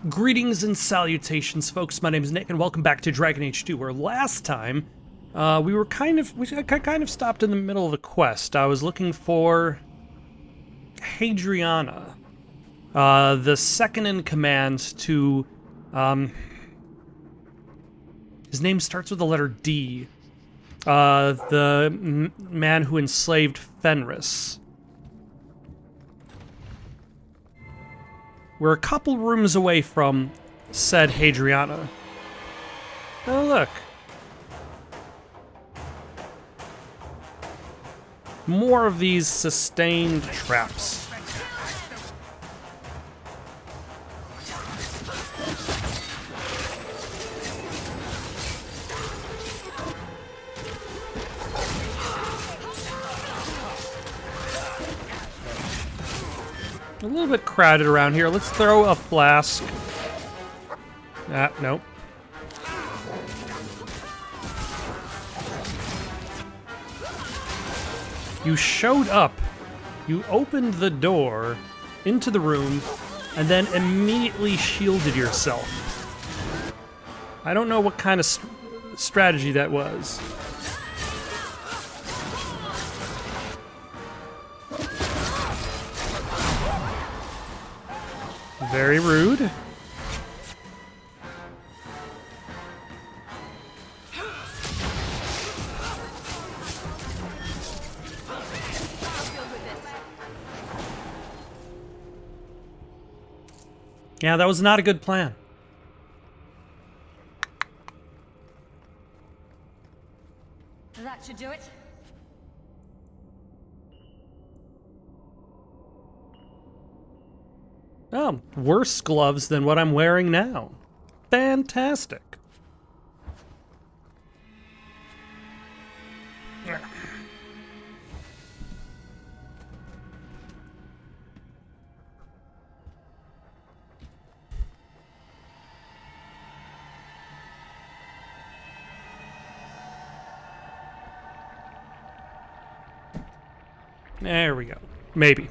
Greetings and salutations, folks. My name is Nick, and welcome back to Dragon Age 2, where last time we kind of stopped in the middle of a quest. I was looking for Hadriana, the second in command to his name starts with the letter D. The man who enslaved Fenris. We're a couple rooms away from said Hadriana. Oh, look. More of these sustained traps. A little bit crowded around here. Let's throw a flask. Nope. You showed up. You opened the door into the room and then immediately shielded yourself. I don't know what kind of strategy that was. Very rude. Yeah, that was not a good plan. That should do it. Oh, worse gloves than what I'm wearing now. Fantastic. There we go. Maybe.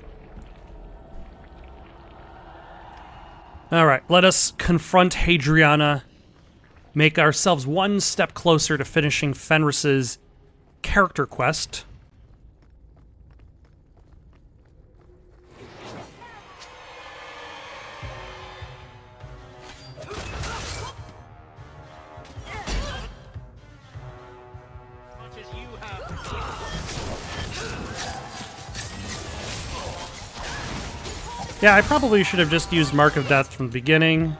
Alright, let us confront Hadriana, make ourselves one step closer to finishing Fenris's character quest. Yeah, I probably should have just used Mark of Death from the beginning.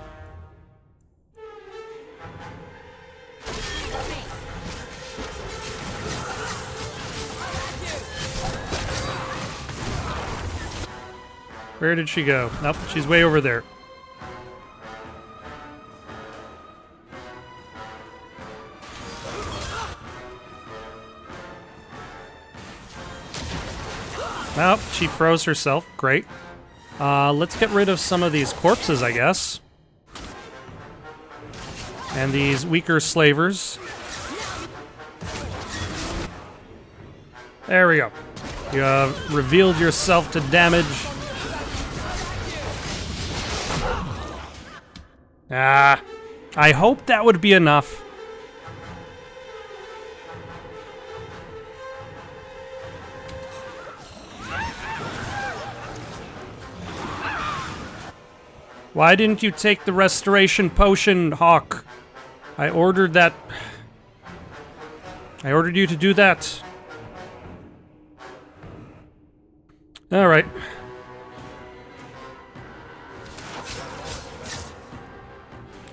Where did she go? Nope, she's way over there. Nope, she froze herself. Great. Let's get rid of some of these corpses, I guess. And these weaker slavers. There we go. You have revealed yourself to damage. I hope that would be enough. Why didn't you take the restoration potion, Hawk? I ordered that. I ordered you to do that. Alright.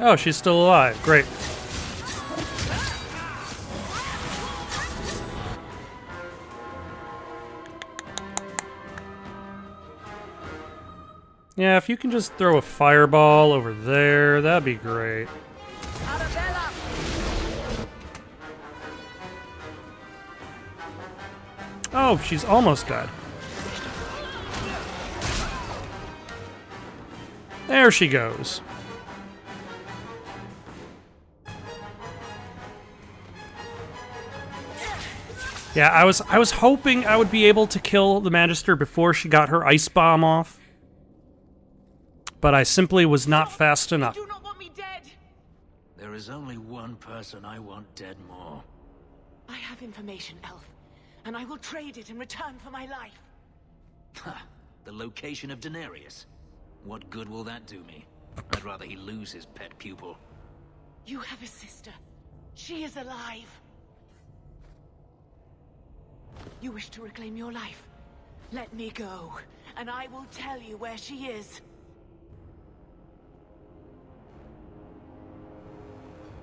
Oh, she's still alive. Great. Yeah, if you can just throw a fireball over there, that'd be great. Oh, she's almost dead. There she goes. Yeah, I was hoping I would be able to kill the Magister before she got her ice bomb off. but I simply was not fast enough. You do not want me dead! There is only one person I want dead more. I have information, Elf, and I will trade it in return for my life. Ha! The location of Daenerys. What good will that do me? I'd rather he lose his pet pupil. You have a sister. She is alive. You wish to reclaim your life? Let me go, and I will tell you where she is.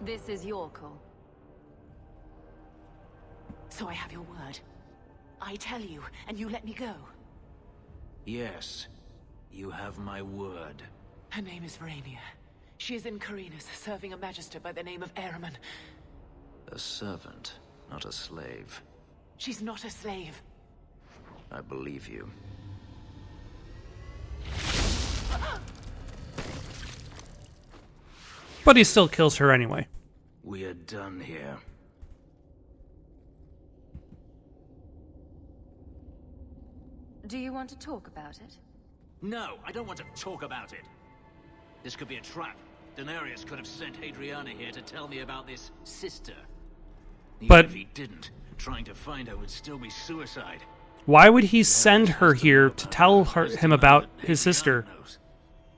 This is your call. So I have your word. I tell you, and you let me go. Yes, you have my word. Her name is Verania. She is in Carinus, serving a magister by the name of Ehrman. A servant, not a slave. She's not a slave. I believe you. But he still kills her anyway. We are done here. Do you want to talk about it? No, I don't want to talk about it. This could be a trap. Daenerys could have sent Hadriana here to tell me about this sister. Even But if he didn't, trying to find her would still be suicide. why would he send her here to tell him about his sister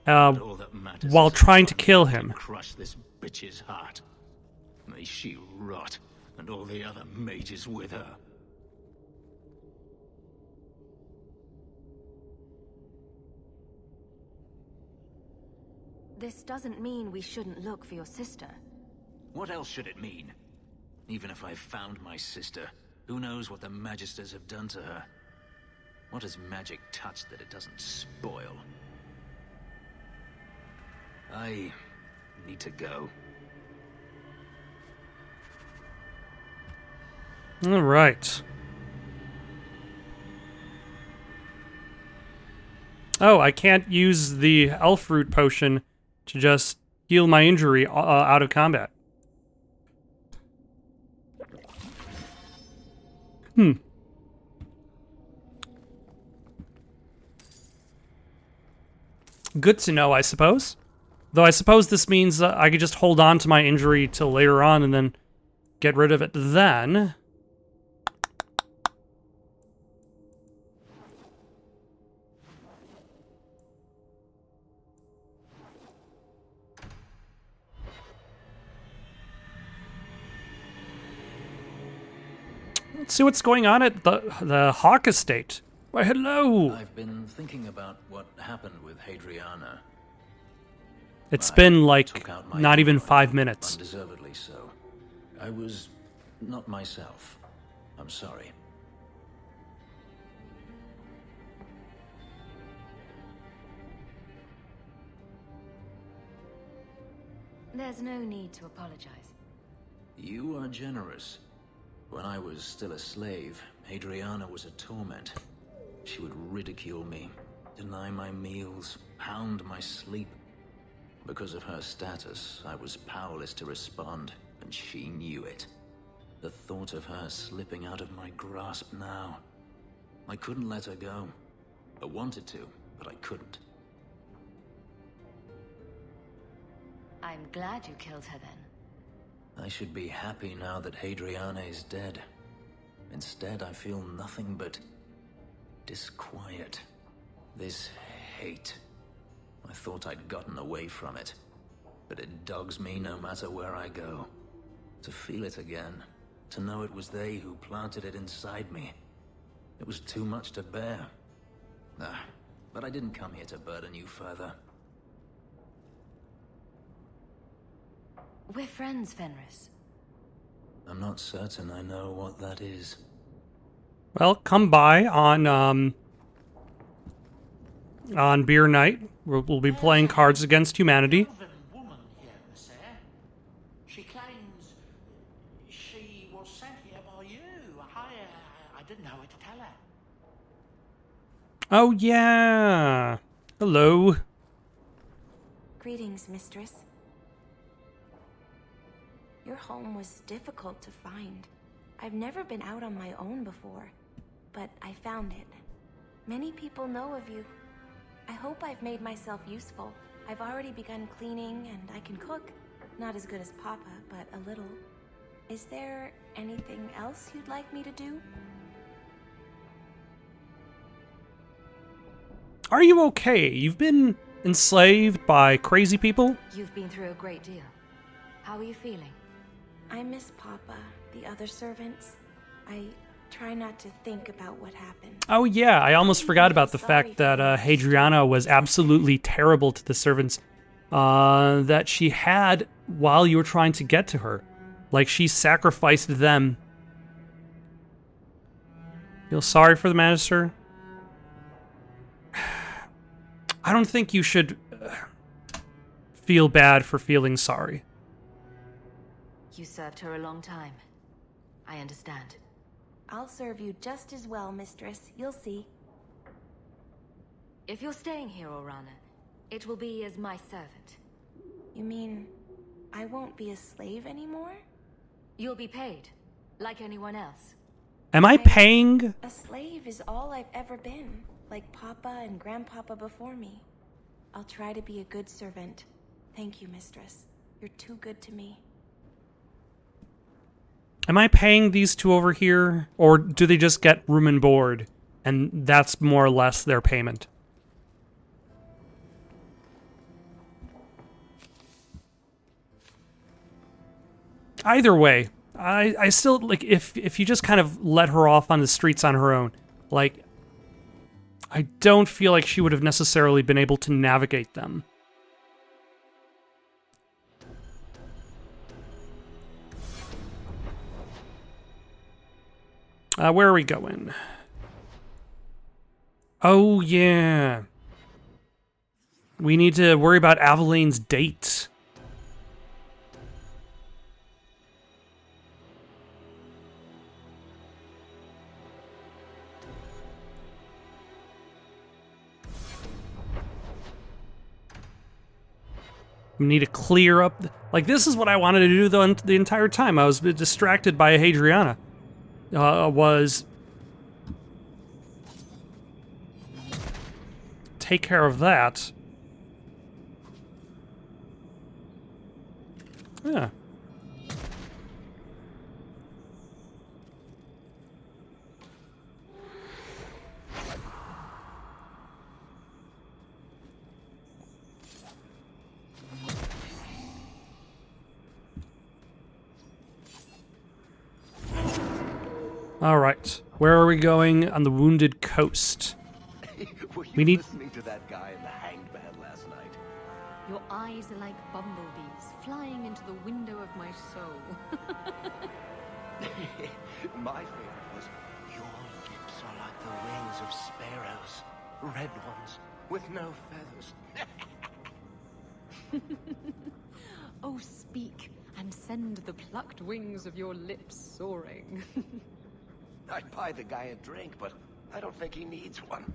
while trying to kill him? Crush this bitch's heart. May she rot, and all the other mages with her. This doesn't mean we shouldn't look for your sister. What else should it mean? Even if I found my sister, who knows what the Magisters have done to her? What has magic touched that it doesn't spoil? I need to go. All right. Oh, I can't use the elf root potion to just heal my injury out of combat. Good to know, I suppose. Though I suppose this means I could just hold on to my injury till later on and then get rid of it then. Let's see what's going on at the Hawk Estate. Why, hello! I've been thinking about what happened with Hadriana. It's been like Took out my not even own 5 minutes. Undeservedly so. I was not myself. I'm sorry. There's no need to apologize. You are generous. When I was still a slave, Hadriana was a torment. She would ridicule me, deny my meals, hound my sleep. Because of her status, I was powerless to respond, and she knew it. The thought of her slipping out of my grasp now. I couldn't let her go. I wanted to, but I couldn't. I'm glad you killed her then. I should be happy now that Hadriana is dead. Instead, I feel nothing but disquiet. This hate. I thought I'd gotten away from it, but it dogs me no matter where I go. To feel it again, to know it was they who planted it inside me. It was too much to bear. But I didn't come here to burden you further. We're friends, Fenris. I'm not certain I know what that is. Well, come by on beer night. We'll be playing Cards Against Humanity. Elven woman here, sir. She claims she was sent here by you. I didn't know what to tell her. Oh yeah. Hello. Greetings, mistress. Your home was difficult to find. I've never been out on my own before, but I found it. Many people know of you. I hope I've made myself useful. I've already begun cleaning and I can cook. Not as good as Papa, but a little. Is there anything else you'd like me to do? Are you okay? You've been enslaved by crazy people? You've been through a great deal. How are you feeling? I miss Papa, the other servants. I try not to think about what happened. Oh yeah, I almost forgot about the fact that Hadriana was absolutely terrible to the servants that she had while you were trying to get to her. Like, she sacrificed them. Feel sorry for the Magister? I don't think you should feel bad for feeling sorry. You served her a long time. I understand. I'll serve you just as well, Mistress. You'll see. If you're staying here, Orana, it will be as my servant. You mean I won't be a slave anymore? You'll be paid, like anyone else. Am I paying? A slave is all I've ever been, like Papa and Grandpapa before me. I'll try to be a good servant. Thank you, Mistress. You're too good to me. Am I paying these two over here? Or do they just get room and board? And that's more or less their payment? Either way, I still, like, if you just kind of let her off on the streets on her own, like, I don't feel like she would have necessarily been able to navigate them. Where are we going? Oh, yeah. We need to worry about Avelaine's date. We need to clear up... Like, this is what I wanted to do the entire time. I was distracted by Hadriana. Was... Take care of that. Yeah. All right, where are we going on the Wounded Coast? We need listening to that guy in the hanged man last night. Your eyes are like bumblebees flying into the window of my soul. My favorite was, your lips are like the wings of sparrows, red ones with no feathers. Oh, speak and send the plucked wings of your lips soaring. I'd buy the guy a drink, but I don't think he needs one.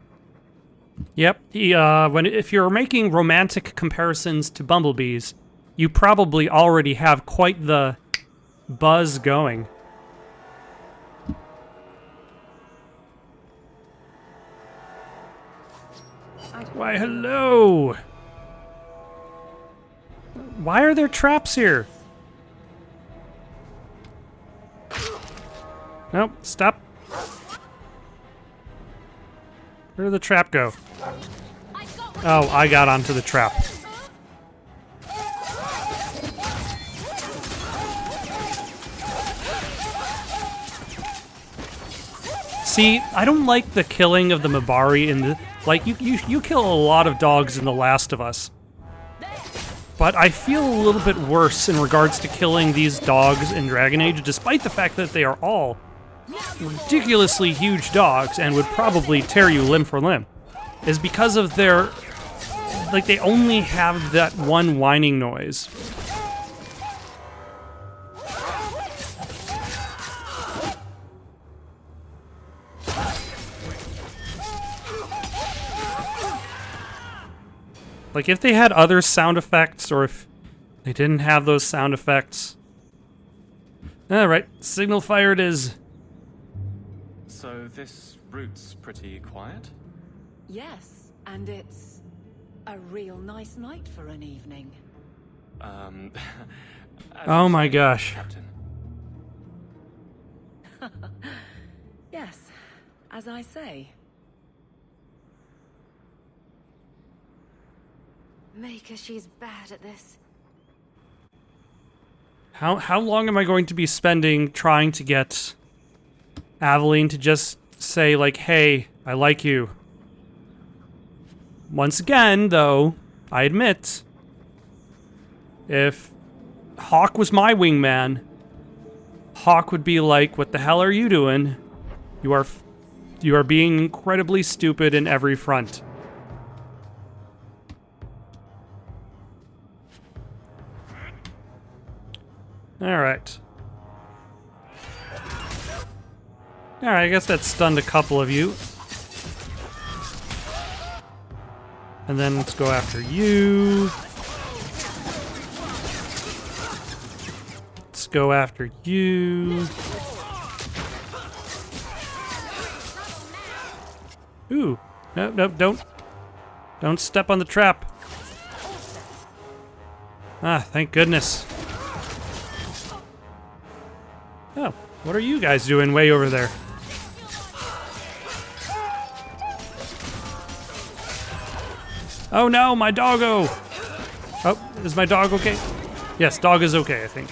Yep, if you're making romantic comparisons to bumblebees, you probably already have quite the buzz going. Why, hello! Why are there traps here? Nope, stop. Where did the trap go? Oh, I got onto the trap. See, I don't like the killing of the Mabari in the... Like, you kill a lot of dogs in The Last of Us. But I feel a little bit worse in regards to killing these dogs in Dragon Age, despite the fact that they are all ridiculously huge dogs and would probably tear you limb for limb, is because of their... Like, they only have that one whining noise. Like, if they had other sound effects, or if they didn't have those sound effects... Alright, signal fire it is. So this route's pretty quiet? Yes, and it's A real nice night for an evening. Oh my gosh. Captain. Yes, as I say. Maker, she's bad at this. How long am I going to be spending trying to get Aveline to just say, like, hey, I like you? Once again, though, I admit, if Hawk was my wingman, Hawk would be like, what the hell are you doing? You are being incredibly stupid in every front. Alright. Alright, I guess that stunned a couple of you. And then let's go after you. Let's go after you. Ooh. Nope, don't step on the trap. Ah, thank goodness. Oh, what are you guys doing way over there? Oh no, my doggo! Oh, is my dog okay? Yes, dog is okay, I think.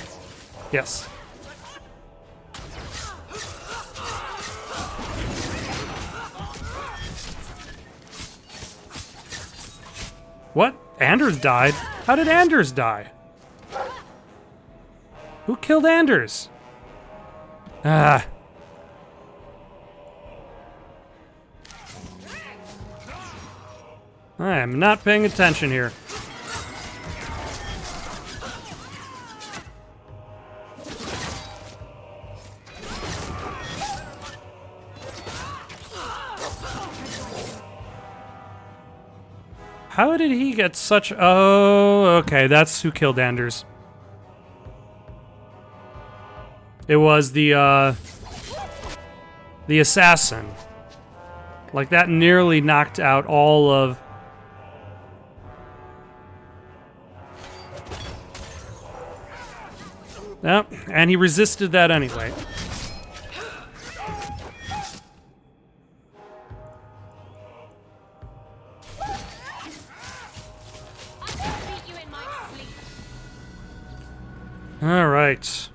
Yes. What? Anders died? How did Anders die? Who killed Anders? Ah. I am not paying attention here. How did he get such... Oh, okay, that's who killed Anders. It was the assassin. Like, that nearly knocked out all of... Yep, and he resisted that anyway. All right.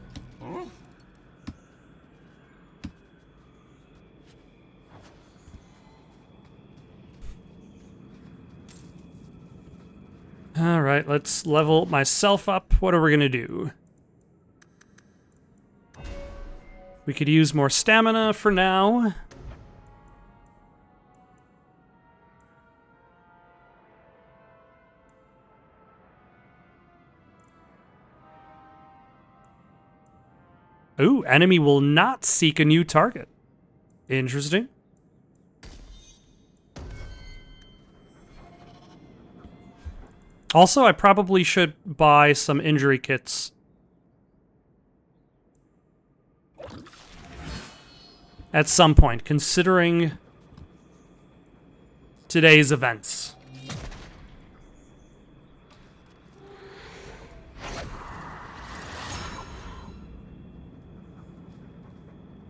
All right, let's level myself up. What are we gonna do? We could use more stamina for now. Ooh, enemy will not seek a new target. Interesting. Also, I probably should buy some injury kits. At some point, considering today's events.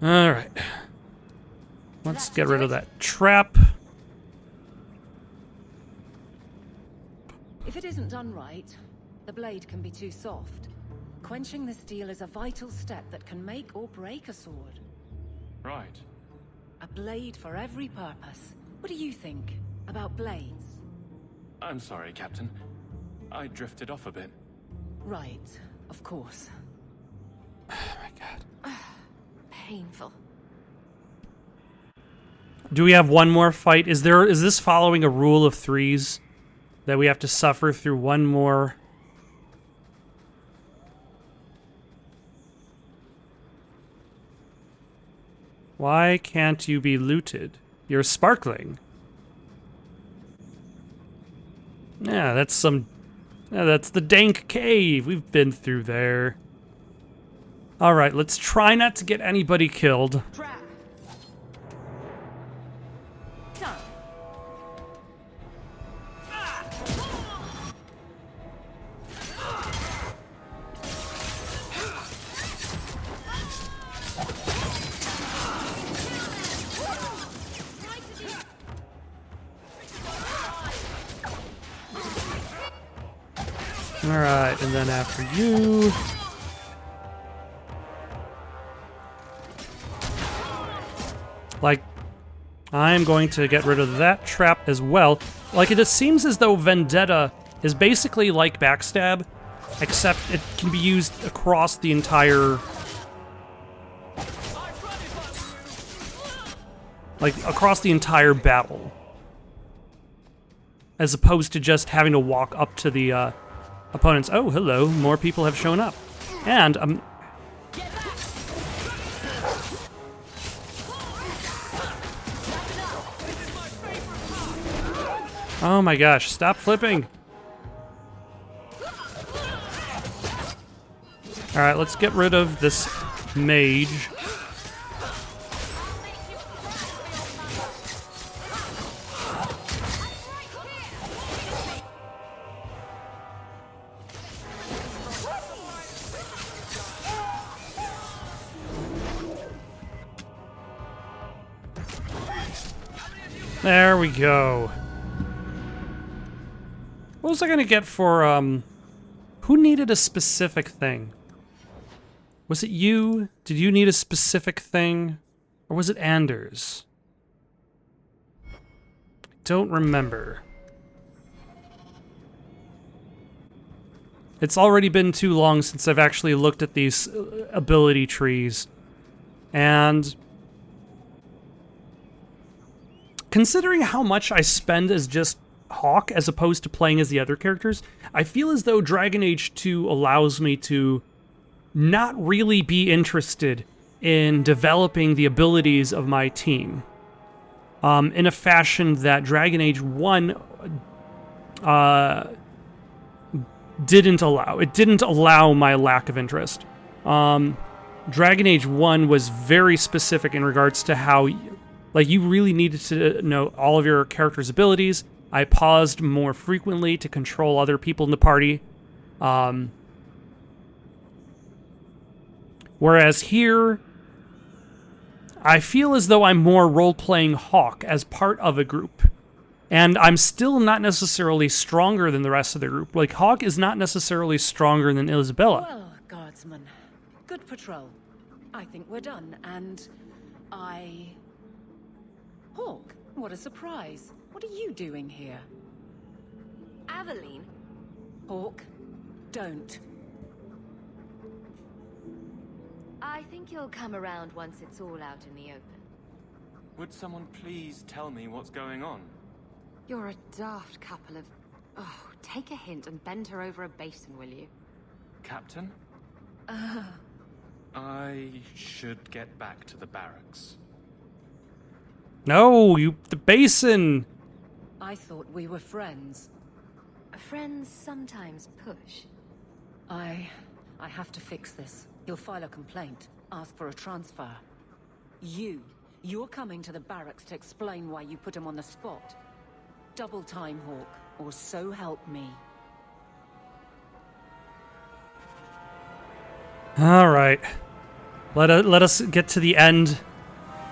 All right. Let's get rid of that trap. If it isn't done right, the blade can be too soft. Quenching the steel is a vital step that can make or break a sword. Right. A blade for every purpose. What do you think about blades? I'm sorry, Captain. I drifted off a bit. Right, of course. Oh my god. Painful. Do we have one more fight? Is this following a rule of threes? That we have to suffer through one more... Why can't you be looted? You're sparkling. Yeah, that's some... Yeah, that's the dank cave. We've been through there. Alright, let's try not to get anybody killed. Trap. Done. Alright, and then after you... Like, I'm going to get rid of that trap as well. Like, it just seems as though Vendetta is basically like Backstab, except it can be used across the entire... Like, across the entire battle. As opposed to just having to walk up to the opponents. Oh, hello, more people have shown up. And, oh my gosh, stop flipping! Alright, let's get rid of this mage. There we go. What was I gonna get for, who needed a specific thing? Was it you? Did you need a specific thing? Or was it Anders? Don't remember. It's already been too long since I've actually looked at these ability trees. And... considering how much I spend as just Hawk as opposed to playing as the other characters, I feel as though Dragon Age 2 allows me to not really be interested in developing the abilities of my team in a fashion that Dragon Age 1 didn't allow. It didn't allow my lack of interest. Dragon Age 1 was very specific in regards to how... like, you really needed to know all of your character's abilities. I paused more frequently to control other people in the party. Whereas here, I feel as though I'm more role-playing Hawk as part of a group. And I'm still not necessarily stronger than the rest of the group. Like, Hawk is not necessarily stronger than Isabella. Well, Guardsman, good patrol. I think we're done, and Hawk, what a surprise. What are you doing here? Aveline? Hawk, don't. I think you'll come around once it's all out in the open. Would someone please tell me what's going on? You're a daft couple of... Oh, take a hint and bend her over a basin, will you? Captain? I should get back to the barracks. No, the basin! I thought we were friends. Friends sometimes push. I have to fix this. He'll file a complaint, ask for a transfer. You're coming to the barracks to explain why you put him on the spot. Double time, Hawk, or so help me. Alright. Let us get to the end,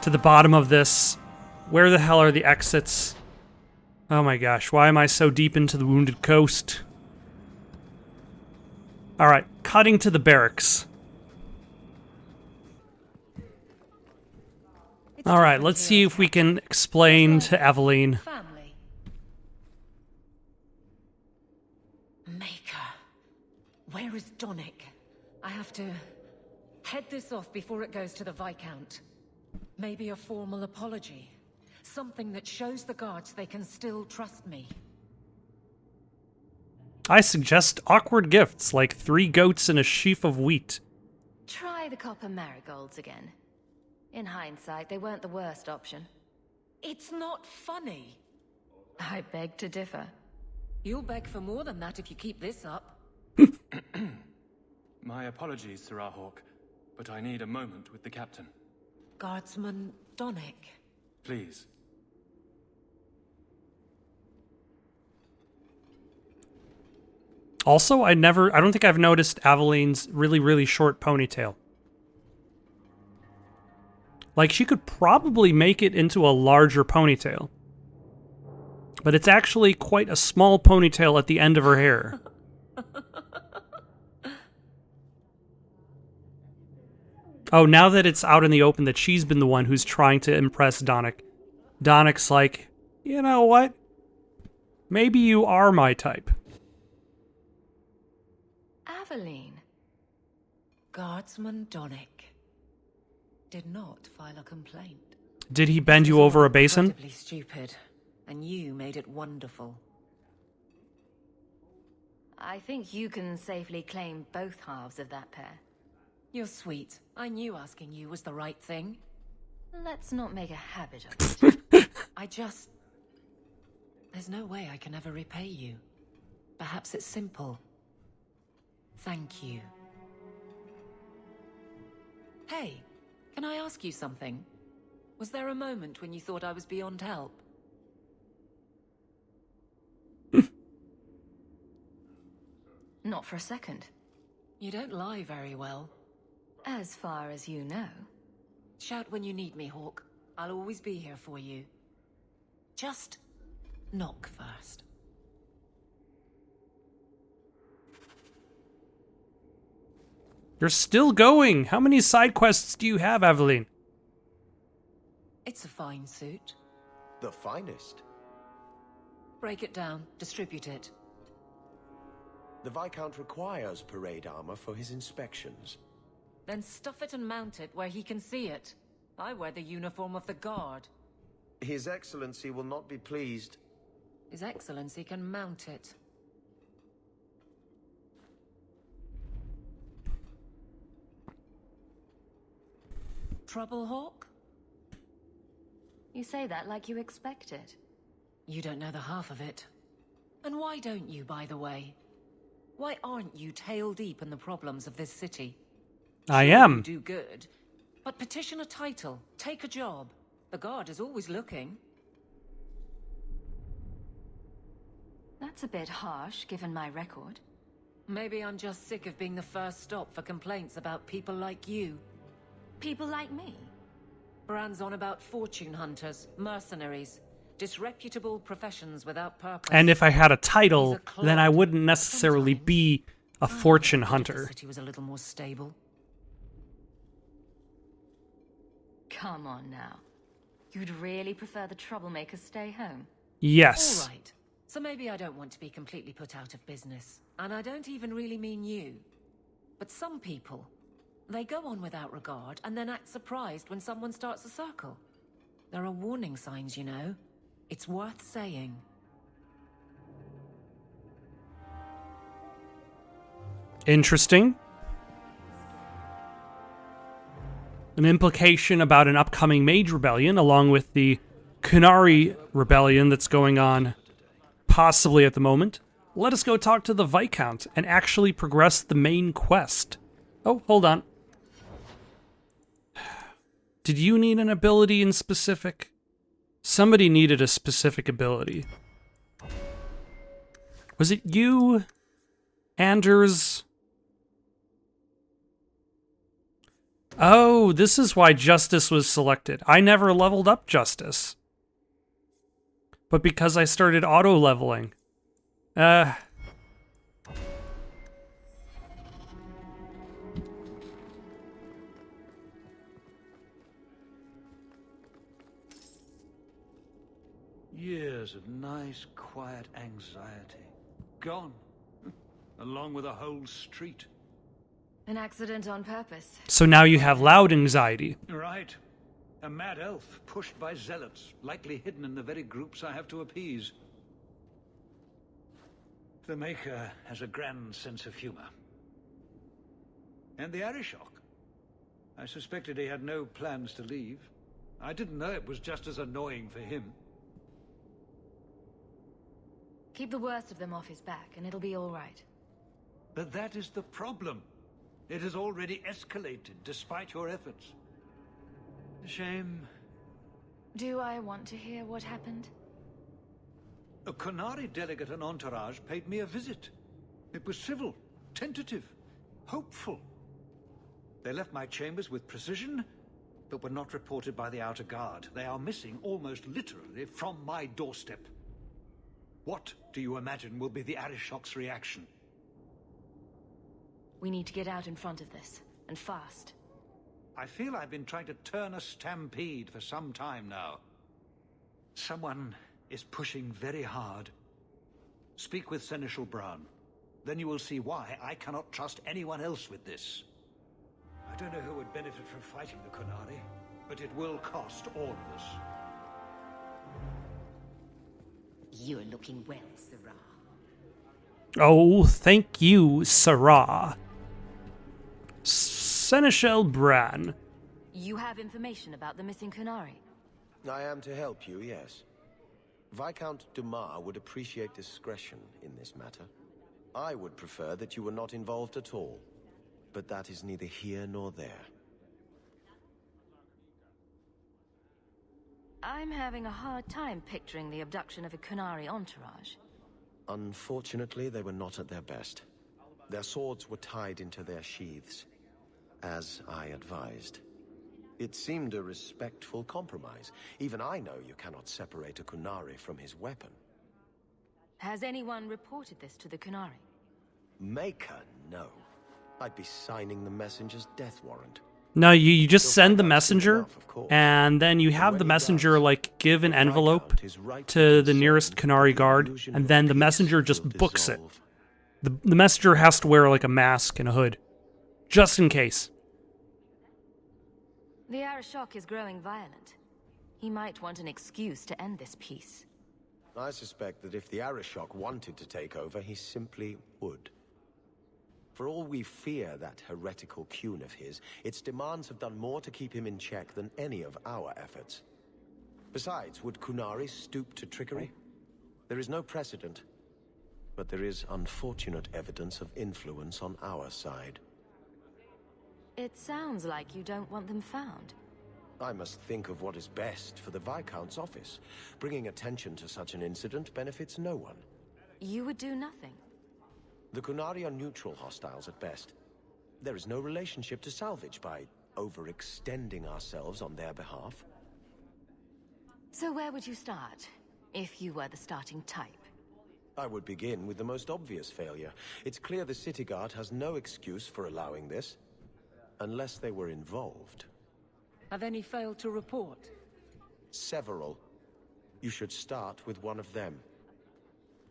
to the bottom of this. Where the hell are the exits? Oh my gosh, why am I so deep into the Wounded Coast? Alright, cutting to the barracks. Alright, let's see if we can explain to Aveline. Family. Maker. Where is Donick? I have to head this off before it goes to the Viscount. Maybe a formal apology. Something that shows the guards they can still trust me. I suggest awkward gifts like 3 goats and a sheaf of wheat. Try the copper marigolds again. In hindsight, they weren't the worst option. It's not funny. I beg to differ. You'll beg for more than that if you keep this up. My apologies, Sirrah Hawk, but I need a moment with the captain. Guardsman Donick. Please. Also, I don't think I've noticed Aveline's really, really short ponytail. Like, she could probably make it into a larger ponytail. But it's actually quite a small ponytail at the end of her hair. Oh, now that it's out in the open that she's been the one who's trying to impress Donnic, Donnic's like, you know what? Maybe you are my type. Aveline. Guardsman Donnic did not file a complaint. Did he bend you over a basin? Incredibly stupid, and you made it wonderful. I think you can safely claim both halves of that pair. You're sweet. I knew asking you was the right thing. Let's not make a habit of it. There's no way I can ever repay you. Perhaps it's simple. Thank you. Hey, can I ask you something? Was there a moment when you thought I was beyond help? Not for a second. You don't lie very well. As far as you know. Shout when you need me, Hawk. I'll always be here for you. Just knock first. You're still going. How many side quests do you have, Aveline? It's a fine suit. The finest. Break it down, distribute it. The Viscount requires parade armor for his inspections. Then stuff it and mount it where he can see it. I wear the uniform of the Guard. His Excellency will not be pleased. His Excellency can mount it. Trouble, Hawk? You say that like you expect it. You don't know the half of it. And why don't you, by the way? Why aren't you tail deep in the problems of this city? I am. You do good, but petition a title, take a job. The Guard is always looking. That's a bit harsh, given my record. Maybe I'm just sick of being the first stop for complaints about people like you. People like me? Brand's on about fortune hunters, mercenaries, disreputable professions without purpose. And if I had a title, then I wouldn't necessarily be a fortune The hunter. city was a little more stable. Come on now. You'd really prefer the troublemakers stay home? Yes. All right. So maybe I don't want to be completely put out of business. And I don't even really mean you. But some people, they go on without regard and then act surprised when someone starts a circle. There are warning signs, you know. It's worth saying. Interesting. An implication about an upcoming Mage Rebellion, along with the Kunari Rebellion that's going on possibly at the moment. Let us go talk to the Viscount and actually progress the main quest. Oh, hold on. Did you need an ability in specific? Somebody needed a specific ability. Was it you, Anders? Oh, this is why Justice was selected. I never leveled up Justice. But because I started auto-leveling. Years of nice, quiet anxiety. Gone. Along with a whole street. An accident on purpose. So now you have loud anxiety. Right. A mad elf pushed by zealots, likely hidden in the very groups I have to appease. The Maker has a grand sense of humor. And the Arishok. I suspected he had no plans to leave. I didn't know it was just as annoying for him. Keep the worst of them off his back, and it'll be all right. But that is the problem. It has already escalated, despite your efforts. Shame. Do I want to hear what happened? A Kunari delegate and entourage paid me a visit. It was civil, tentative, hopeful. They left my chambers with precision, but were not reported by the outer guard. They are missing almost literally from my doorstep. What do you imagine will be the Arishok's reaction? We need to get out in front of this, and fast. I feel I've been trying to turn a stampede for some time now. Someone is pushing very hard. Speak with Seneschal Brown. Then you will see why I cannot trust anyone else with this. I don't know who would benefit from fighting the Qunari, but it will cost all of us. You're looking well, Sarah. Oh, thank you, Sarah. Seneschal Bran. You have information about the missing Qunari? I am to help you, yes. Viscount Dumas would appreciate discretion in this matter. I would prefer that you were not involved at all, but that is neither here nor there. I'm having a hard time picturing the abduction of a Qunari entourage. Unfortunately, they were not at their best. Their swords were tied into their sheaths, as I advised. It seemed a respectful compromise. Even I know you cannot separate a Qunari from his weapon. Has anyone reported this to the Qunari? Maker, no. I'd be signing the messenger's death warrant. No, you just send the messenger, and then you have the messenger, like, give an envelope to the nearest Qunari guard, and then the messenger just books it. The messenger has to wear, like, a mask and a hood, just in case. The Arishok is growing violent. He might want an excuse to end this peace. I suspect that if the Arishok wanted to take over, he simply would. For all we fear that heretical Qun of his, its demands have done more to keep him in check than any of our efforts. Besides, would Qunari stoop to trickery? There is no precedent, but there is unfortunate evidence of influence on our side. It sounds like you don't want them found. I must think of what is best for the Viscount's office. Bringing attention to such an incident benefits no one. You would do nothing. The Qunari are neutral hostiles at best. There is no relationship to salvage by overextending ourselves on their behalf. So where would you start, if you were the starting type? I would begin with the most obvious failure. It's clear the City Guard has no excuse for allowing this. Unless they were involved. Have any failed to report? Several. You should start with one of them.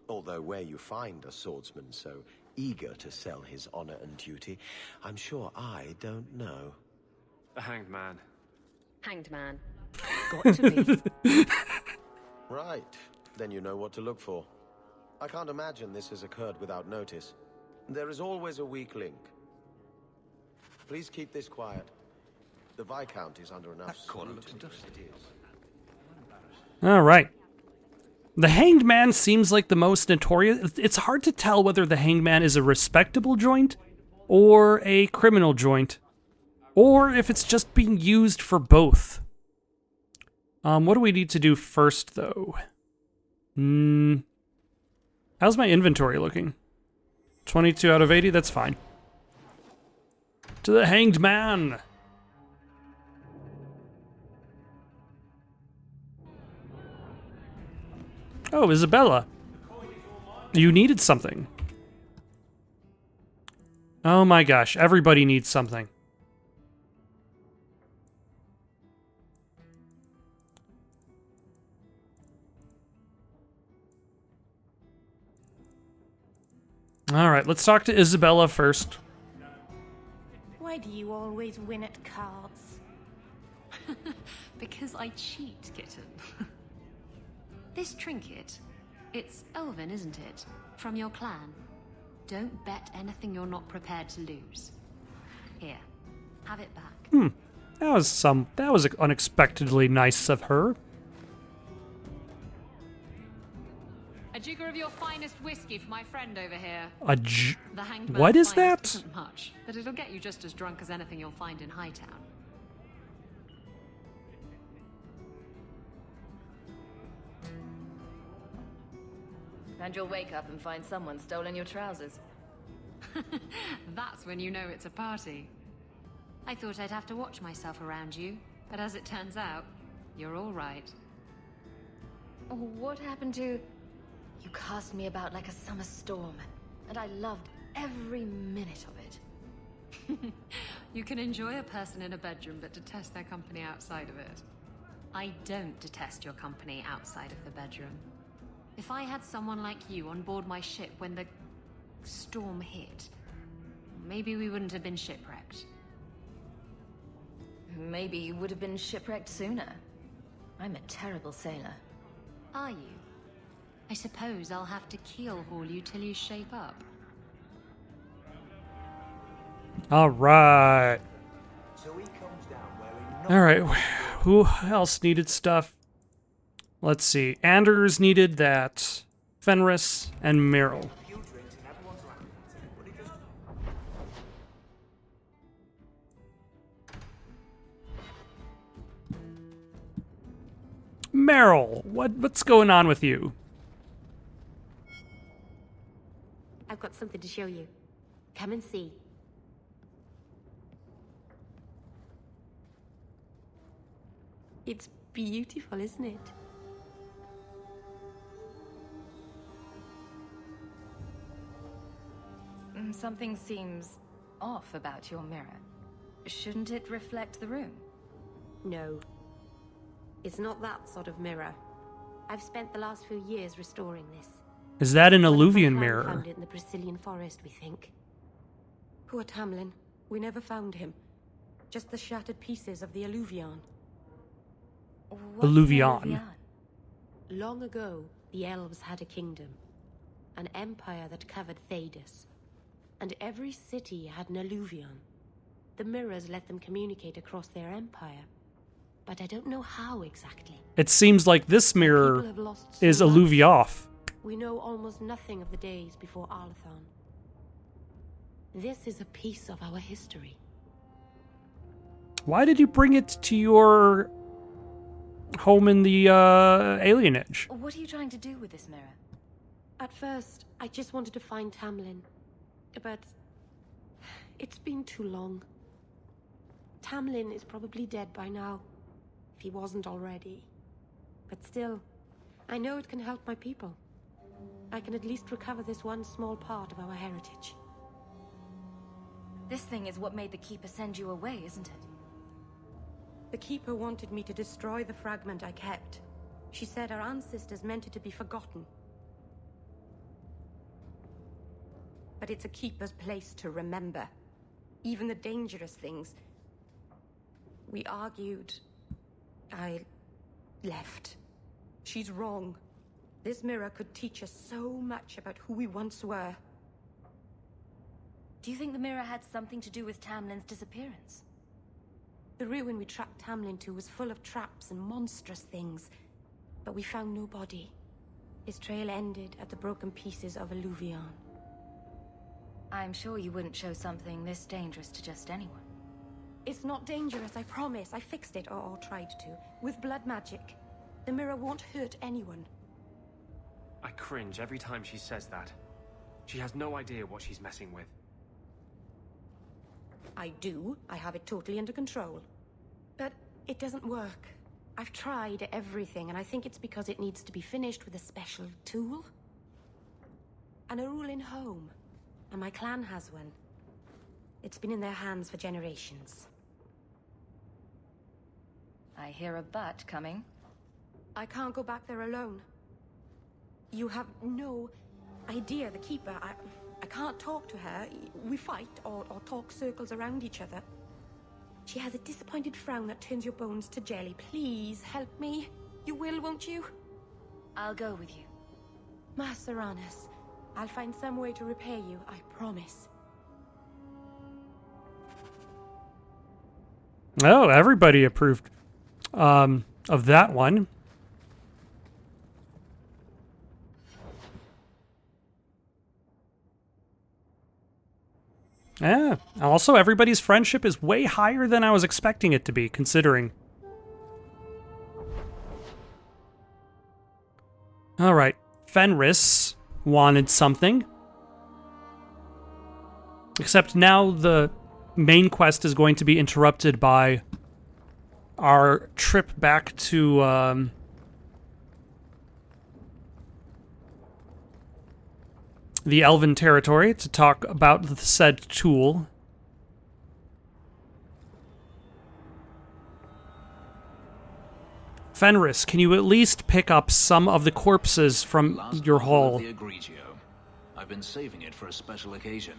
Although where you find a swordsman so eager to sell his honor and duty, I'm sure I don't know. The Hanged Man. Hanged Man. Got to be. Right. Then you know what to look for. I can't imagine this has occurred without notice. There is always a weak link. Please keep this quiet. The Viscount is under enough scrutiny. All right. The Hanged Man seems like the most notorious. It's hard to tell whether the Hanged Man is a respectable joint or a criminal joint, or if it's just being used for both. What do we need to do first, though? How's my inventory looking? 22 out of 80, that's fine. To the Hanged Man! Oh, Isabella. You needed something. Oh my gosh, everybody needs something. Alright, let's talk to Isabella first. Why do you always win at cards? Because I cheat, kitten. This trinket, it's elven, isn't it? From your clan. Don't bet anything you're not prepared to lose. Here, have it back. That was unexpectedly nice of her. A jigger of your finest whiskey for my friend over here. The Hanged What Man's is finest that? Isn't much, but it'll get you just as drunk as anything you'll find in Hightown. And you'll wake up and find someone stolen your trousers. That's when you know it's a party. I thought I'd have to watch myself around you, but as it turns out, you're all right. What happened to... You cast me about like a summer storm, and I loved every minute of it. You can enjoy a person in a bedroom, but detest their company outside of it. I don't detest your company outside of the bedroom. If I had someone like you on board my ship when the storm hit, maybe we wouldn't have been shipwrecked. Maybe you would have been shipwrecked sooner. I'm a terrible sailor. Are you? I suppose I'll have to keel haul you till you shape up. All right. So he comes down wearing All right. Who else needed stuff? Let's see. Anders needed that. Fenris and Meryl. Meryl, what's going on with you? I've got something to show you. Come and see. It's beautiful, isn't it? Something seems off about your mirror. Shouldn't it reflect the room? No. It's not that sort of mirror. I've spent the last few years restoring this. Is that an One of my Illuvian clan mirror? found it in the Brazilian forest, we think. Poor Tamlin. We never found him. Just the shattered pieces of the Illuvian. What's an Illuvian. Long ago, the elves had a kingdom. An empire that covered Thedas. And every city had an Illuvian. The mirrors let them communicate across their empire. But I don't know how exactly. It seems like this People mirror have lost so is much. Illuvioff. We know almost nothing of the days before Arlathan. This is a piece of our history. Why did you bring it to your home in the alienage? What are you trying to do with this mirror? At first, I just wanted to find Tamlin. But it's been too long. Tamlin is probably dead by now, if he wasn't already. But still, I know it can help my people. I can at least recover this one small part of our heritage. This thing is what made the Keeper send you away, isn't it? The Keeper wanted me to destroy the fragment I kept. She said our ancestors meant it to be forgotten. But it's a Keeper's place to remember. Even the dangerous things. We argued. I left. She's wrong. This mirror could teach us so much about who we once were. Do you think the mirror had something to do with Tamlin's disappearance? The ruin we tracked Tamlin to was full of traps and monstrous things. But we found no body. His trail ended at the broken pieces of Illuvian. I'm sure you wouldn't show something this dangerous to just anyone. It's not dangerous, I promise. I fixed it, or tried to, with blood magic. The mirror won't hurt anyone. I cringe every time she says that. She has no idea what she's messing with. I do. I have it totally under control. But it doesn't work. I've tried everything, and I think it's because it needs to be finished with a special tool. And a Rulin home. And my clan has one. It's been in their hands for generations. I hear a but coming. I can't go back there alone. You have no idea, the Keeper. I can't talk to her. We fight or talk circles around each other. She has a disappointed frown that turns your bones to jelly. Please help me. You will, won't you? I'll go with you. Maseranas, I'll find some way to repay you, I promise. Oh, everybody approved of that one. Yeah. Also, everybody's friendship is way higher than I was expecting it to be, considering. All right. Fenris wanted something. Except now the main quest is going to be interrupted by our trip back to the Elven territory to talk about the said tool. Fenris, can you at least pick up some of the corpses from your haul? The Egregio. I've been saving it for a special occasion.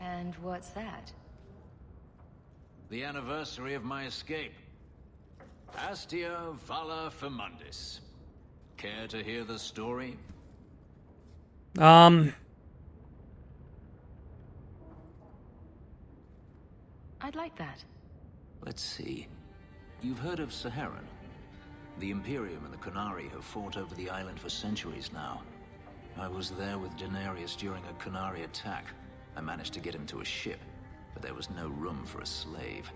And what's that? The anniversary of my escape. Astia Vala Firmundis. Care to hear the story? I'd like that. Let's see. You've heard of Saharan? The Imperium and the Qunari have fought over the island for centuries now. I was there with Daenerys during a Qunari attack. I managed to get him to a ship, but there was no room for a slave.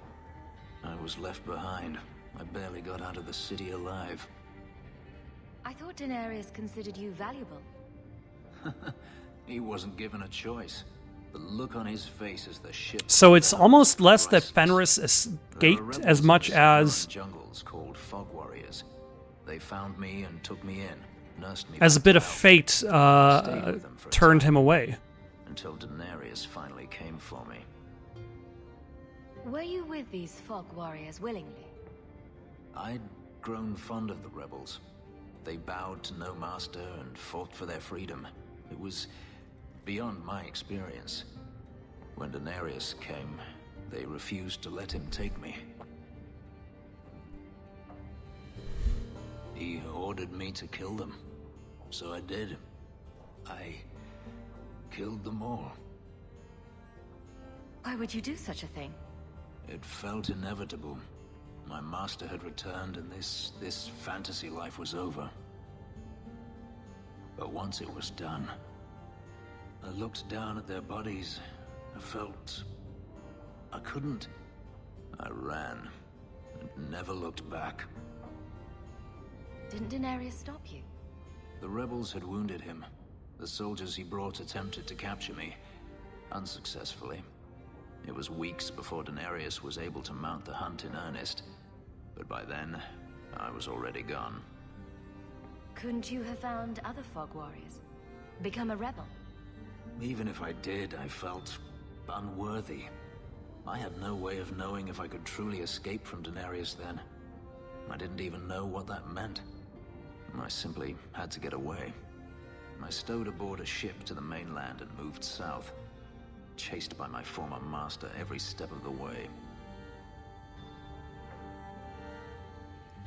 I was left behind. I barely got out of the city alive. I thought Daenerys considered you valuable. He wasn't given a choice. The look on his face as the ship... So it's almost less that Fenris escaped as much as... jungles called Fog Warriors. They found me and took me in, nursed me... As a bit of fate turned him away. Until Daenerys finally came for me. Were you with these Fog Warriors willingly? I'd grown fond of the rebels. They bowed to no master and fought for their freedom. It was beyond my experience. When Daenerys came, they refused to let him take me. He ordered me to kill them, so I did. I killed them all. Why would you do such a thing? It felt inevitable. My master had returned and this fantasy life was over. But once it was done, I looked down at their bodies. I felt... I couldn't. I ran and never looked back. Didn't Daenerys stop you? The rebels had wounded him. The soldiers he brought attempted to capture me, unsuccessfully. It was weeks before Daenerys was able to mount the hunt in earnest, but by then, I was already gone. Couldn't you have found other Fog Warriors? Become a rebel? Even if I did, I felt unworthy. I had no way of knowing if I could truly escape from Daenerys then. I didn't even know what that meant. I simply had to get away. I stowed aboard a ship to the mainland and moved south, chased by my former master every step of the way.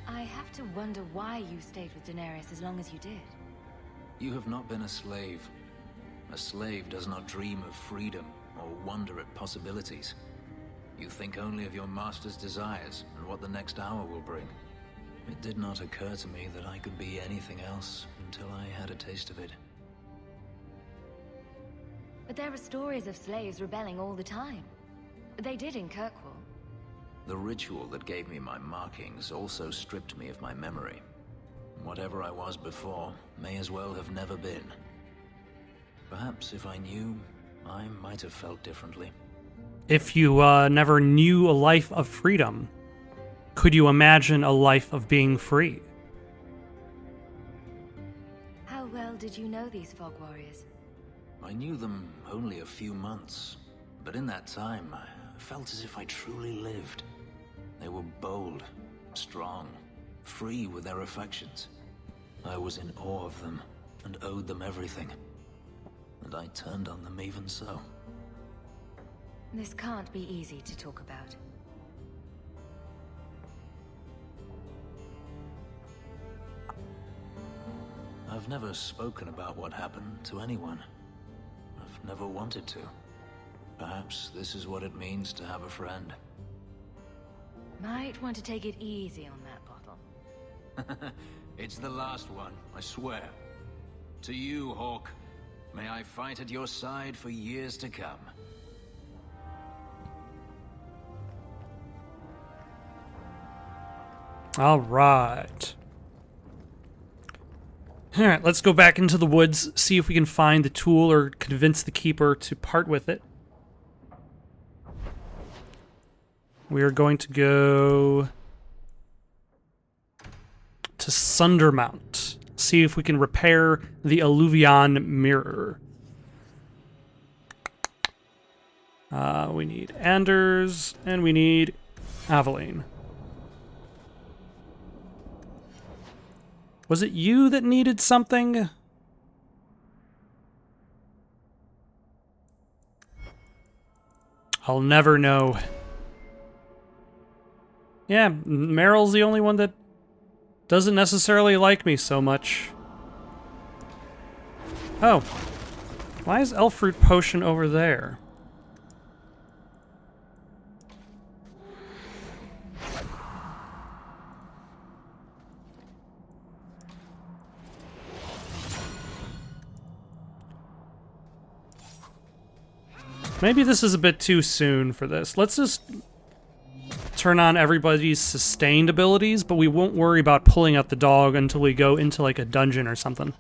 I have to wonder why you stayed with Daenerys as long as you did. You have not been a slave. A slave does not dream of freedom or wonder at possibilities. You think only of your master's desires and what the next hour will bring. It did not occur to me that I could be anything else until I had a taste of it. But there are stories of slaves rebelling all the time. They did in Kirkwall. The ritual that gave me my markings also stripped me of my memory. Whatever I was before may as well have never been. Perhaps if I knew, I might have felt differently. If you never knew a life of freedom, could you imagine a life of being free? How well did you know these Fog Warriors? I knew them only a few months, but in that time, I felt as if I truly lived. They were bold, strong, free with their affections. I was in awe of them and owed them everything. And I turned on them even so. This can't be easy to talk about. I've never spoken about what happened to anyone. I've never wanted to. Perhaps this is what it means to have a friend. Might want to take it easy on that bottle. It's the last one, I swear. To you, Hawk, may I fight at your side for years to come. All right. All right, let's go back into the woods, see if we can find the tool or convince the keeper to part with it. We are going to go to Sundermount, see if we can repair the Alluvion mirror. We need Anders, and we need Aveline. Was it you that needed something? I'll never know. Yeah, Meryl's the only one that doesn't necessarily like me so much. Oh. Why is elf fruit potion over there? Maybe this is a bit too soon for this. Let's just turn on everybody's sustained abilities, but we won't worry about pulling out the dog until we go into like a dungeon or something.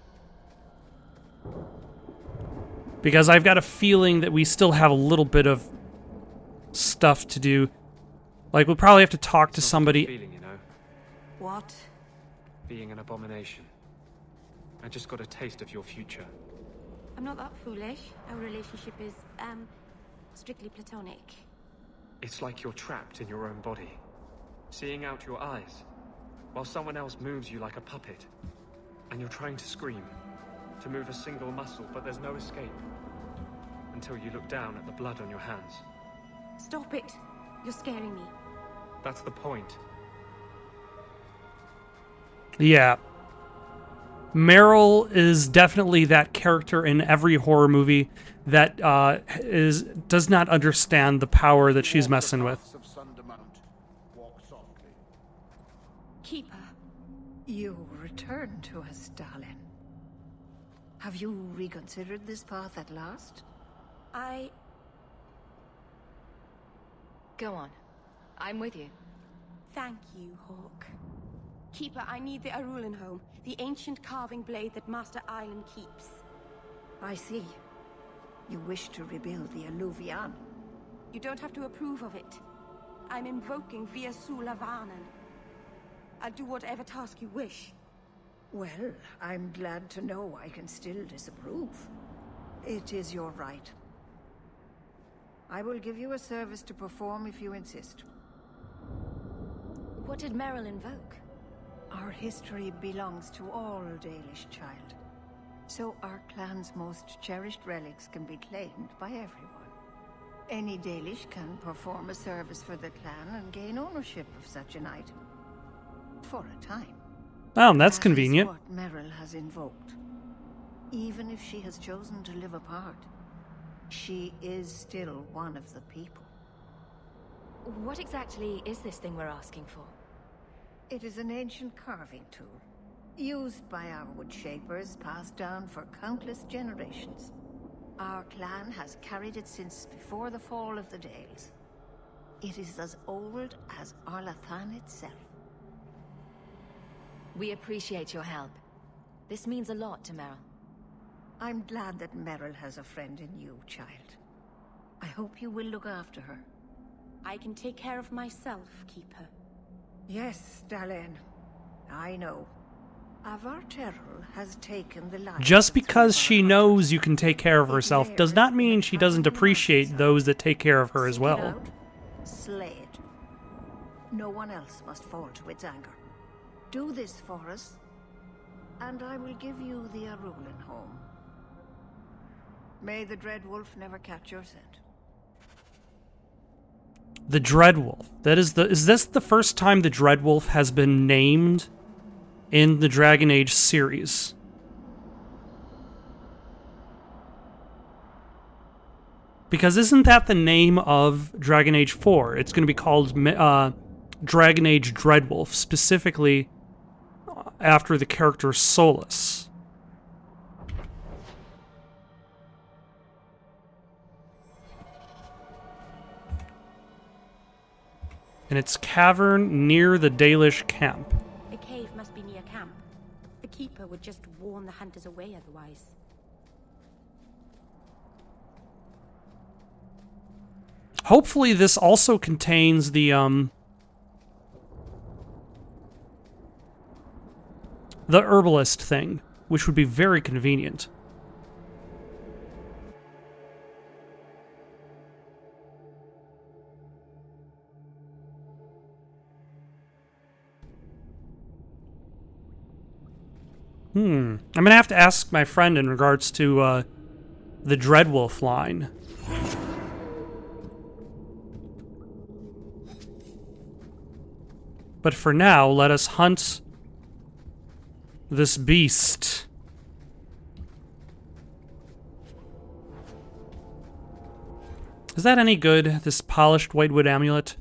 Because I've got a feeling that we still have a little bit of stuff to do. Like, we'll probably have to talk to somebody. Feeling, you know? What? Being an abomination. I just got a taste of your future. I'm not that foolish. Our relationship is, strictly platonic. It's like you're trapped in your own body, seeing out your eyes, while someone else moves you like a puppet. And you're trying to scream, to move a single muscle, but there's no escape. Until you look down at the blood on your hands. Stop it! You're scaring me. That's the point. Yeah. Meryl is definitely that character in every horror movie that does not understand the power that she's messing with. Keeper. You returned to us, darling. Have you reconsidered this path at last? Go on. I'm with you. Thank you, Hawk. Keeper, I need the Arulin home, the ancient carving blade that Master Island keeps. I see. You wish to rebuild the Alluvian. You don't have to approve of it. I'm invoking Via Sulavanen. I'll do whatever task you wish. Well, I'm glad to know I can still disapprove. It is your right. I will give you a service to perform if you insist. What did Meryl invoke? Our history belongs to all Dalish, child. So our clan's most cherished relics can be claimed by everyone. Any Dalish can perform a service for the clan and gain ownership of such an item. For a time. Oh, that's convenient. That is what Meryl has invoked. Even if she has chosen to live apart, she is still one of the people. What exactly is this thing we're asking for? It is an ancient carving tool, used by our wood shapers, passed down for countless generations. Our clan has carried it since before the fall of the Dales. It is as old as Arlathan itself. We appreciate your help. This means a lot to Meryl. I'm glad that Meryl has a friend in you, child. I hope you will look after her. I can take care of myself, Keeper. Yes, Dalen. I know. Avar Terrell has taken the life. Just because she knows you can take care of herself does not mean she doesn't appreciate those that take care of her as well. Slay it. No one else must fall to its anger. Do this for us, and I will give you the Arulin home. May the Dreadwolf never catch your scent. The Dreadwolf. Is this the first time the Dreadwolf has been named in the Dragon Age series? Because isn't that the name of Dragon Age 4? It's going to be called Dragon Age Dreadwolf, specifically after the character Solus. And it's cavern near the Dalish camp. The cave must be near camp. The Keeper would just warn the hunters away otherwise. Hopefully this also contains the herbalist thing, which would be very convenient. I'm gonna have to ask my friend in regards to the Dreadwolf line. But for now, let us hunt this beast. Is that any good, this polished whitewood amulet?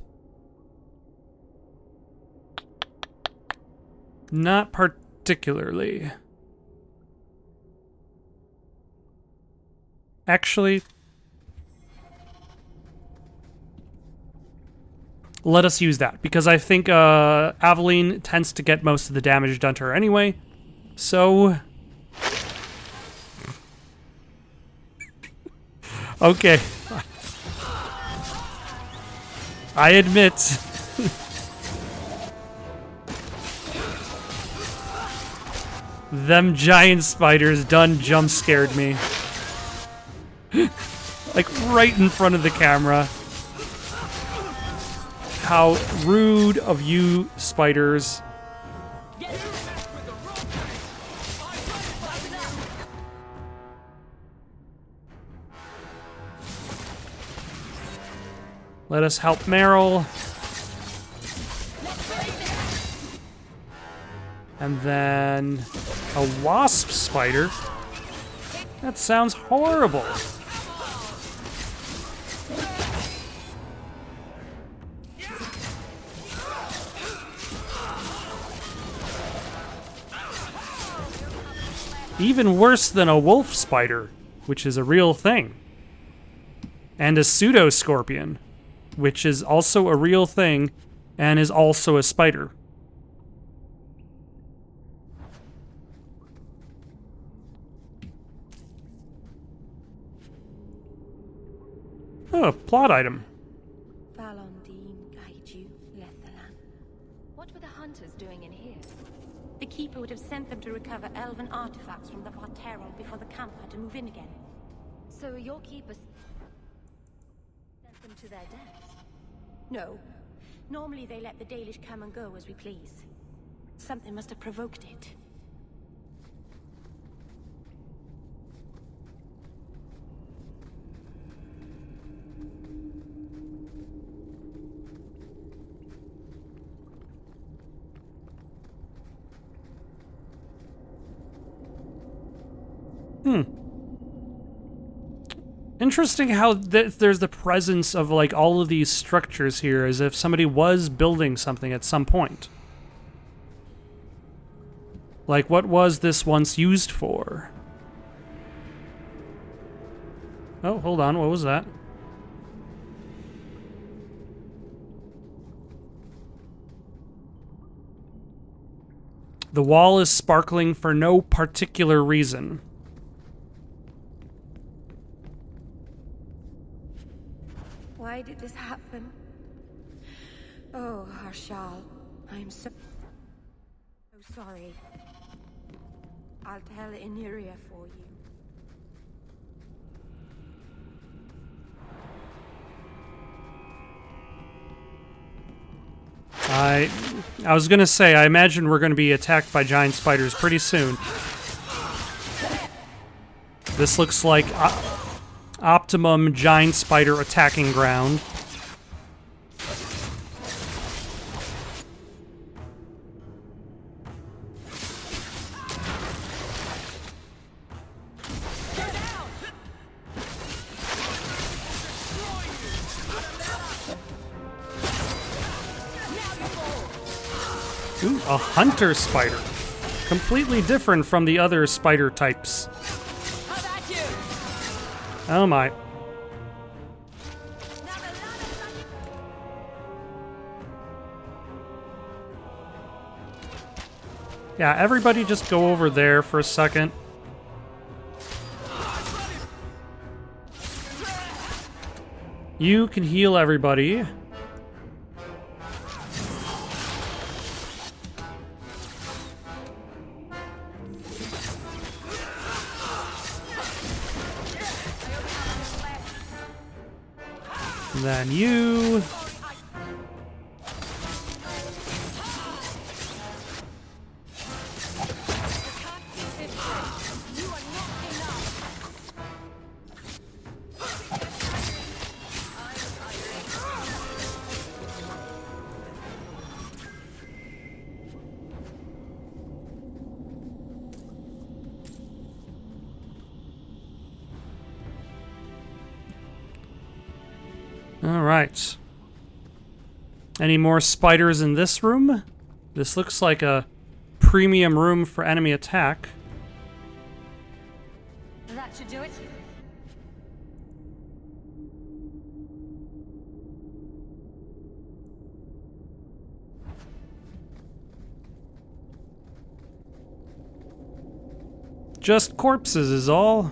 Not particularly. Actually, let us use that, because I think Aveline tends to get most of the damage done to her anyway. So... okay. I admit. Them giant spiders done jump scared me. Like right in front of the camera. How rude of you, spiders. Let us help Meryl. And then a wasp spider. That sounds horrible. Even worse than a wolf spider, which is a real thing. And a pseudo-scorpion, which is also a real thing and is also a spider. Oh, plot item. What were the hunters doing in here? The Keeper would have sent them to recover elven artifacts from the Varterol before the camp had to move in again. So your keepers sent them to their deaths? No. Normally they let the Dalish come and go as we please. Something must have provoked it. Interesting how there's the presence of like all of these structures here, as if somebody was building something at some point. Like, what was this once used for? Oh, hold on, what was that? The wall is sparkling for no particular reason. Why did this happen? Oh, Harshal, I'm so sorry. I'll tell Iniria for you. I was gonna say, I imagine we're gonna be attacked by giant spiders pretty soon. This looks like optimum giant spider attacking ground. Ooh, a hunter spider. Completely different from the other spider types. Oh my. Yeah, everybody just go over there for a second. You can heal everybody. Then you. Alright. Any more spiders in this room? This looks like a premium room for enemy attack. That should do it. Just corpses is all.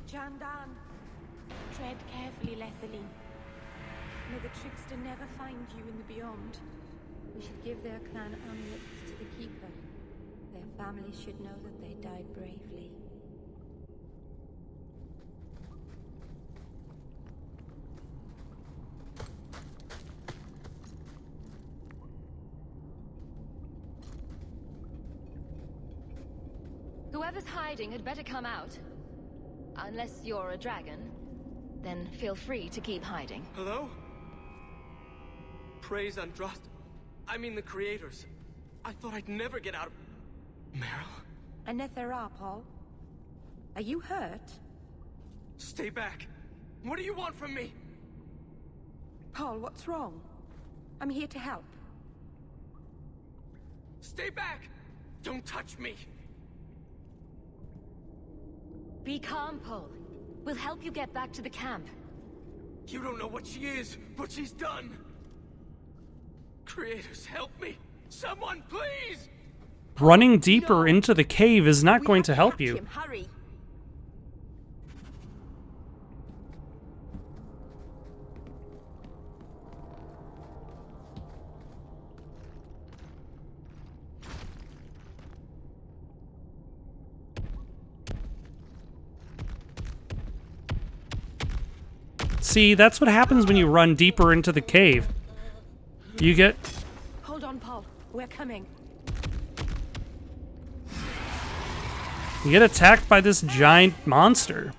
Jandan. Tread carefully, Lethaline. May the trickster never find you in the beyond. We should give their clan amulets to the Keeper. Their families should know that they died bravely. Whoever's hiding had better come out. Unless you're a dragon, then feel free to keep hiding. Hello? Praise Andraste. I mean the creators. I thought I'd never get out of... Meryl? Anethera, Paul. Are you hurt? Stay back. What do you want from me? Paul, what's wrong? I'm here to help. Stay back! Don't touch me! Be calm, Paul. We'll help you get back to the camp. You don't know what she is, what she's done. Creators, help me! Someone, please! Running deeper into the cave is not going to help you. Hurry. See, that's what happens when you run deeper into the cave. You get... Hold on, Paul. We're coming. You get attacked by this giant monster.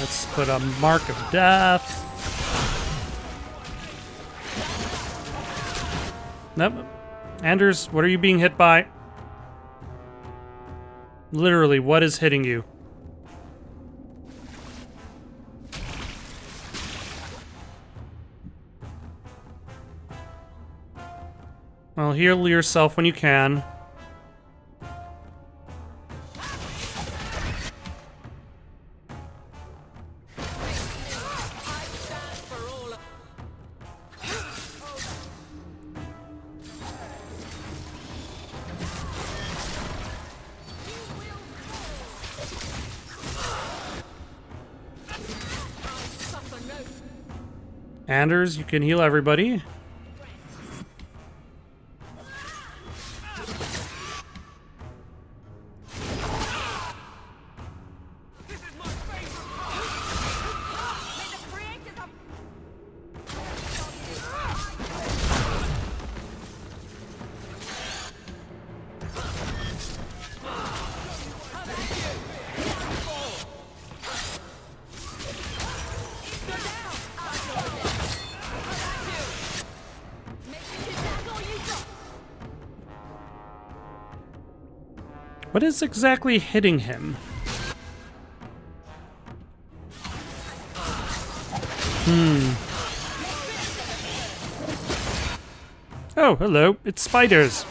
Let's put a mark of death. Nope. Anders, what are you being hit by? Literally, what is hitting you? Well, heal yourself when you can. Anders, you can heal everybody. What is exactly hitting him? Oh, hello. It's spiders.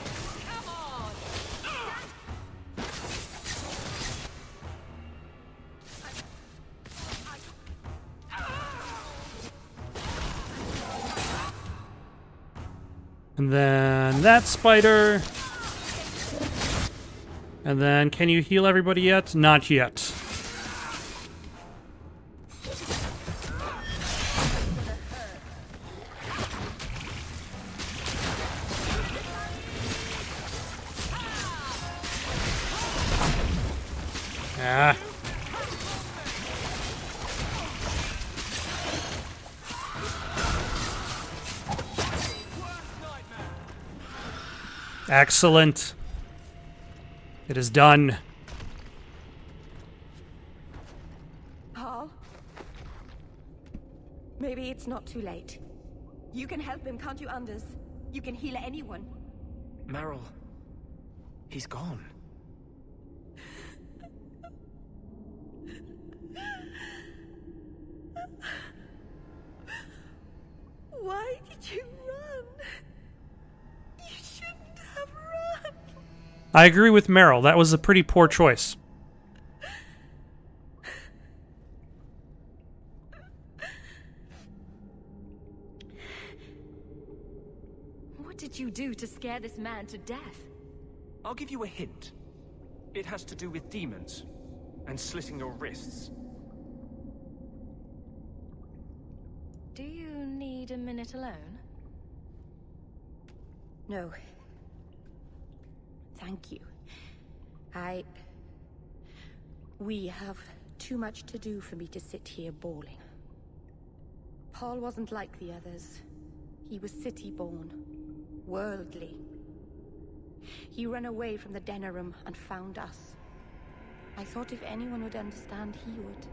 And then that spider. And then, can you heal everybody yet? Not yet. Ah. Excellent. It is done. Paul? Maybe it's not too late. You can help him, can't you, Anders? You can heal anyone. Meryl. He's gone. Why did you run? You shouldn't have run. I agree with Meryl. That was a pretty poor choice. What did you do to scare this man to death? I'll give you a hint. It has to do with demons and slitting your wrists. Do you need a minute alone? No. Thank you. We have too much to do for me to sit here bawling. Paul wasn't like the others. He was city-born, worldly. He ran away from the Denerim and found us. I thought if anyone would understand, he would.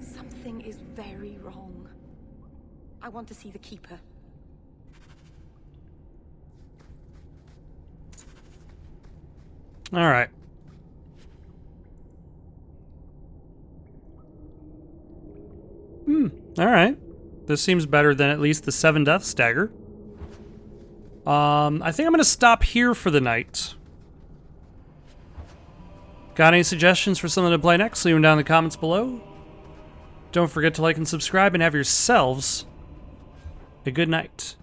Something is very wrong. I want to see the Keeper. All right. All right. This seems better than at least the 7 Deaths dagger. I think I'm going to stop here for the night. Got any suggestions for something to play next? Leave them down in the comments below. Don't forget to like and subscribe and have yourselves a good night.